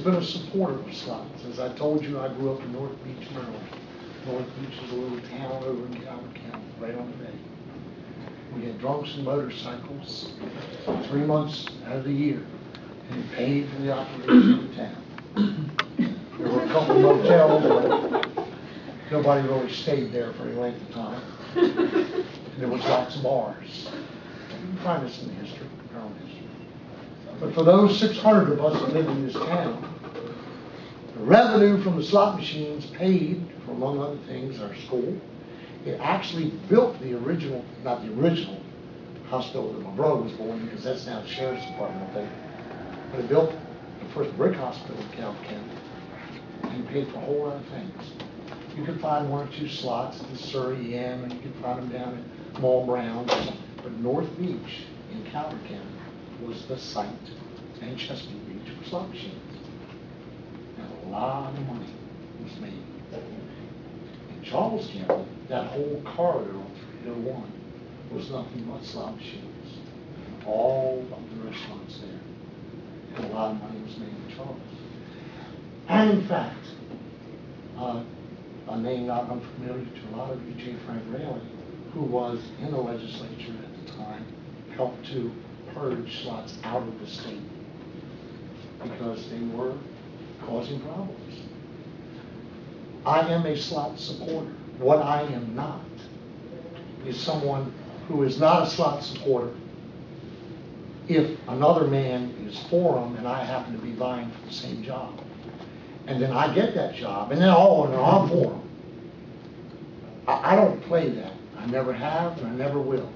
been a supporter of slots. As I told you, I grew up in North Beach, Maryland. North Beach is a little town over in Calvert County, right on the bay. We had drunks and motorcycles 3 months out of the year, and it paid for the operation of the town. There were a couple motels, but nobody really stayed there for any length of time. And there was lots of bars. You can find this in the history, our own history. But for those 600 of us that live in this town, the revenue from the slot machines paid for, among other things, our school. It actually built the original, not the original, hospital that my brother was born in, because that's now the sheriff's department, I think. But it built the first brick hospital in Calvert County, and paid for a whole lot of things. You could find 1 or 2 slots at the Surrey Inn, and you could find them down at Mall Brown. But North Beach in Calvert County was the site, and Chesapeake Beach, for slot machines. And a lot of money was made. In Charles County, that whole corridor on 301 was nothing but slot machines. And all of the restaurants there. And a lot of money was made in Charles. And in fact, a name not unfamiliar to a lot of you, J. Frank Raley, who was in the legislature at the time, helped to purge slots out of the state because they were causing problems. I am a slot supporter. What I am not is someone who is not a slot supporter if another man is for them and I happen to be vying for the same job. And then I get that job, and then, oh, no, I'm for them. I don't play that. I never have, and I never will.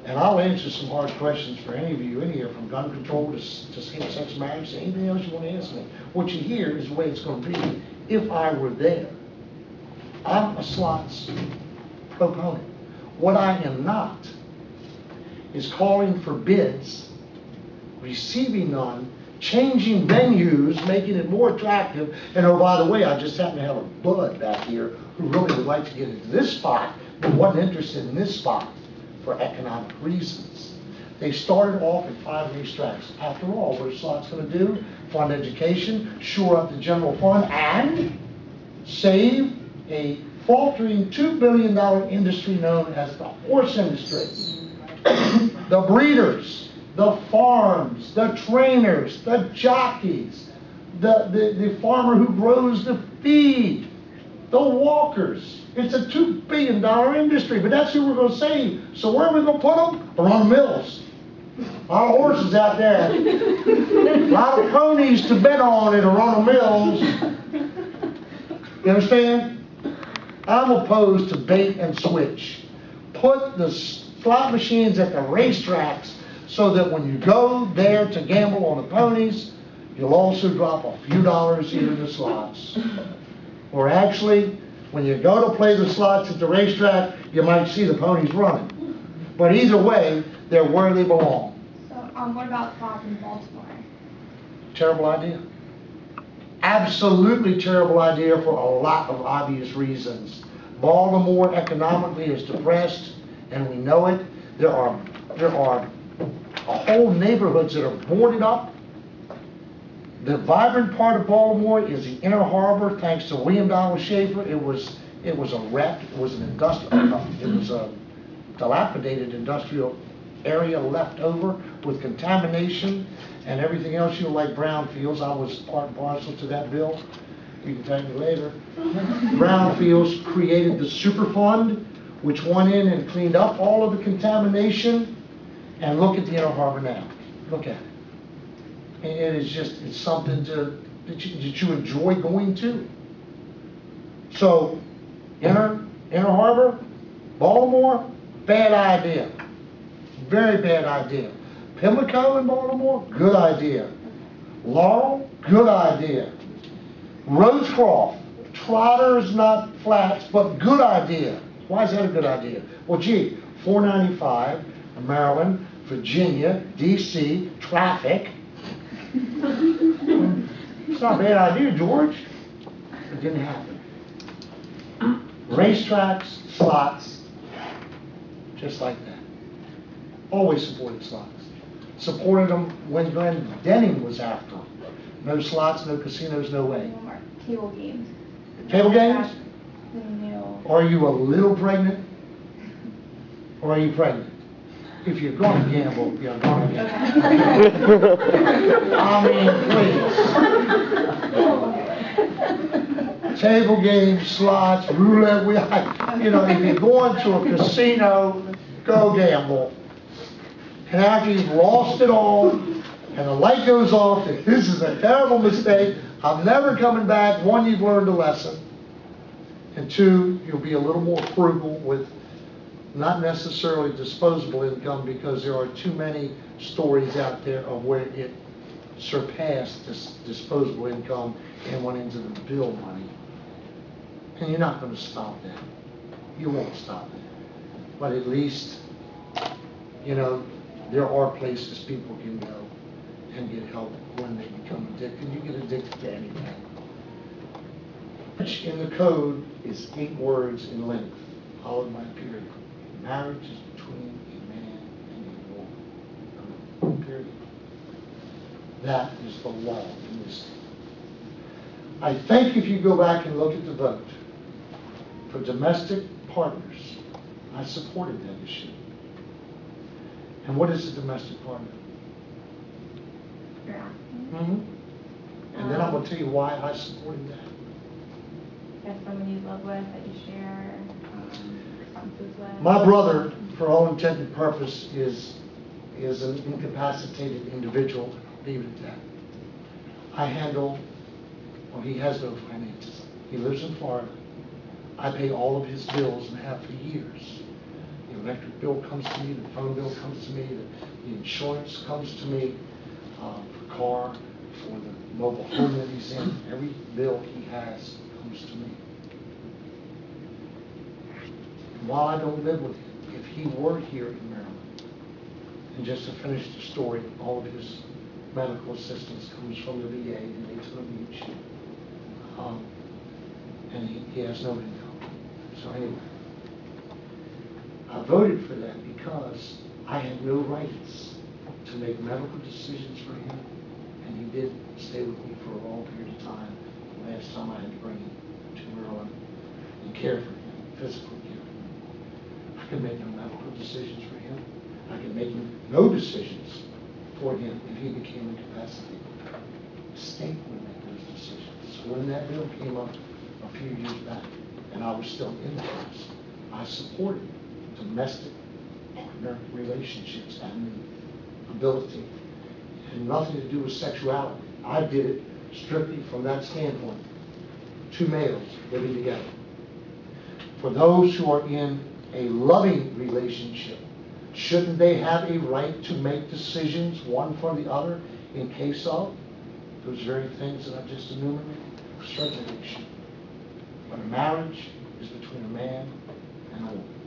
And I'll answer some hard questions for any of you in here, from gun control to same-sex marriage, to anything else you want to ask me. What you hear is the way it's going to be if I were there. I'm a slots proponent. What I am not is calling for bids, receiving none, changing venues, making it more attractive. And oh, by the way, I just happen to have a bud back here who really would like to get into this spot, but wasn't interested in this spot for economic reasons. They started off at 5 racetracks. After all, what are slots going to do? Fund education, shore up the general fund, and save a faltering $2 billion industry known as the horse industry. The breeders, the farms, the trainers, the jockeys, the farmer who grows the feed, the walkers. It's a $2 billion industry, but that's who we're going to save. So where are we going to put them? Around the mills. A lot of horses out there. A lot of ponies to bet on at Arundel Mills. You understand? I'm opposed to bait and switch. Put the slot machines at the racetracks so that when you go there to gamble on the ponies, you'll also drop a few dollars here in the slots. Or actually, when you go to play the slots at the racetrack, you might see the ponies running. But either way, they're where they belong. So, what about slots in Baltimore? Terrible idea. Absolutely terrible idea for a lot of obvious reasons. Baltimore economically is depressed, and we know it. There are whole neighborhoods that are boarded up. The vibrant part of Baltimore is the Inner Harbor, thanks to William Donald Schaefer. It was a wreck. It was an industrial. It was a dilapidated industrial area left over with contamination and everything else. You know, like brownfields. I was part and parcel to that bill. You can thank me later. Brownfields created the Superfund, which went in and cleaned up all of the contamination. And look at the Inner Harbor now. Look at it. And it is just, it's something that you enjoy going to. So, Inner Harbor, Baltimore, bad idea. Very bad idea. Pimlico in Baltimore, good idea. Laurel, good idea. Rosecroft, Trotters, not Flats, but good idea. Why is that a good idea? Well, gee, 495, Maryland, Virginia, D.C., traffic. It's not a bad idea, George. It didn't happen. Racetracks, slots, just like that. Always supported slots. Supported them when Glenn Denning was after them. No slots, no casinos, no way. No more table games. Table games? No. Are you a little pregnant? Or are you pregnant? If you're going to gamble, you're going to gamble. I mean, please. Table games, slots, roulette wheel. You know, if you're going to a casino, go gamble. And after you've lost it all, and the light goes off, that this is a terrible mistake, I'm never coming back. One, you've learned a lesson. And two, you'll be a little more frugal with not necessarily disposable income, because there are too many stories out there of where it surpassed this disposable income and went into the bill money. And you're not going to stop that. You won't stop that. But at least, you know, there are places people can go and get help when they become addicted. You get addicted to anything. In the code is 8 words in length, followed by a period. Marriage is between a man and a woman. Period. That is the law in this state. I think if you go back and look at the vote for domestic partners, I supported that issue. And what is a domestic partner? Yeah. Mm-hmm. And then I'm going to tell you why I supported that. That's someone you live with, that you share responsibilities with. My brother, for all intent and purpose, is an incapacitated individual. Leave it at that. I handle, well, he has no finances. He lives in Florida. I pay all of his bills and have for years. The electric bill comes to me, the phone bill comes to me, the insurance comes to me, for car, for the mobile home that he's in. Every bill he has comes to me. And while I don't live with him, if he were here in Maryland, and just to finish the story, all of his medical assistance comes from the VA in Daytona Beach, and he has no income. So anyway, I voted for that because I had no rights to make medical decisions for him, and he did stay with me for a long period of time. The last time I had to bring him to Maryland and care for him, physically care for him. I could make no medical decisions for him. I could make no decisions for him if he became incapacitated. The state would make those decisions. So when that bill came up a few years back, and I was still in the House, I supported domestic partner relationships and the ability. It had nothing to do with sexuality. I did it strictly from that standpoint. 2 males living together. For those who are in a loving relationship, shouldn't they have a right to make decisions one for the other in case of those very things that I just enumerated? Certainly they should. But a marriage is between a man and a woman.